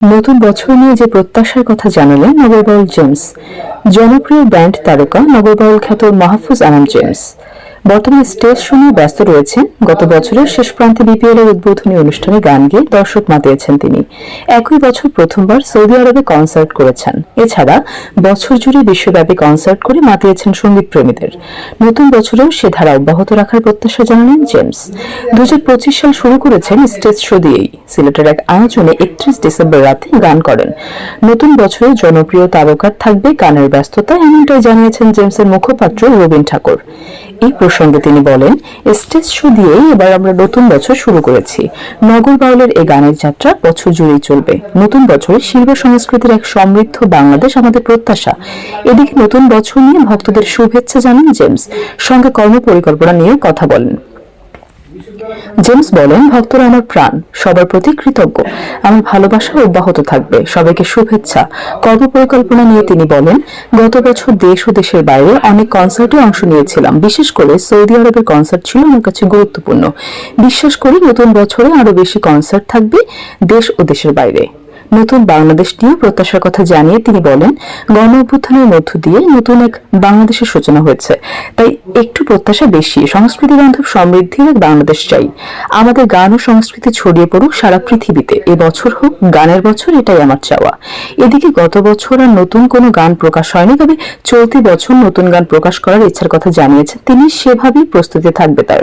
নতুন বছর নিয়ে যে প্রত্যাশার কথা জানালেন নগরবাউল জেমস। জনপ্রিয় ব্যান্ড তারকা নগরবাউল খ্যাত মাহফুজ আনাম জেমস বর্তমানে স্টেজ শো নিয়ে ব্যস্ত রয়েছেন। গত বছরের শেষ প্রান্তে বিপিএল এর উদ্বোধনী অনুষ্ঠানে গান গেয়ে দর্শক মাতিয়েছেন তিনি। একই বছর প্রথমবার সৌদি আরবে কনসার্ট করেছেন। এছাড়া বছর জুড়ে বিশ্বব্যাপী কনসার্ট করে মাতিয়েছেন সঙ্গীত প্রেমীদের। নতুন বছরেও সে ধারা অব্যাহত রাখার প্রত্যাশা জানালেন জেমস। 2025 সাল শুরু করেছেন স্টেজ শো দিয়েই। সিলেটের এক আয়োজনে 31 ডিসেম্বর রাতে গান করেন। নতুন বছরে জনপ্রিয় তারকার থাকবে গানের ব্যস্ততা, এমনটাই জানিয়েছেন জেমসের মুখপাত্র রবিন ঠাকুর। এই প্রসঙ্গে তিনি বলেন, স্টেজ শো দিয়েই এবার আমরা নতুন বছর শুরু করেছি। নগর বাউলের এই গানের যাত্রা বছর জুড়েই চলবে। নতুন বছরে শিল্প সংস্কৃতির এক সমৃদ্ধ বাংলাদেশ আমাদের প্রত্যাশা। এদিকে নতুন বছর নিয়ে ভক্তদের শুভেচ্ছা জানান জেমস, সঙ্গে কর্ম পরিকল্পনা নিয়ে কথা বলেন। জেমস বলেন, ভক্তরা আমার প্রাণ, সবার প্রতি কৃতজ্ঞ। আমার ভালোবাসা অব্যাহত থাকবে। সবাইকে শুভেচ্ছা। কর্ম পরিকল্পনা নিয়ে তিনি বলেন, গত বছর দেশ ও দেশের বাইরে অনেক কনসার্টে অংশ নিয়েছিলাম। বিশেষ করে সৌদি আরবের কনসার্ট ছিল আমার কাছে গুরুত্বপূর্ণ। বিশ্বাস করি নতুন বছরে আরো বেশি কনসার্ট থাকবে দেশ ও দেশের বাইরে। নতুন বাংলাদেশ নিয়ে প্রত্যাশার কথা জানিয়ে তিনি বলেন, গণ অভ্যুত্থানের মধ্য দিয়ে নতুন এক বাংলাদেশের সূচনা হয়েছে। তাই একটু প্রত্যাশা বেশি। সংস্কৃতি বান্ধব সমৃদ্ধির এক বাংলাদেশ চাই। আমাদের গান ও সংস্কৃতি ছড়িয়ে পড়ুক সারা পৃথিবীতে। এ বছর হোক গানের বছর, এটাই আমার চাওয়া। এদিকে গত বছর আর নতুন কোনো গান প্রকাশ হয়নি, তবে চলতি বছর নতুন গান প্রকাশ করার ইচ্ছার কথা জানিয়েছেন তিনি। সেভাবেই প্রস্তুতি থাকবে তার।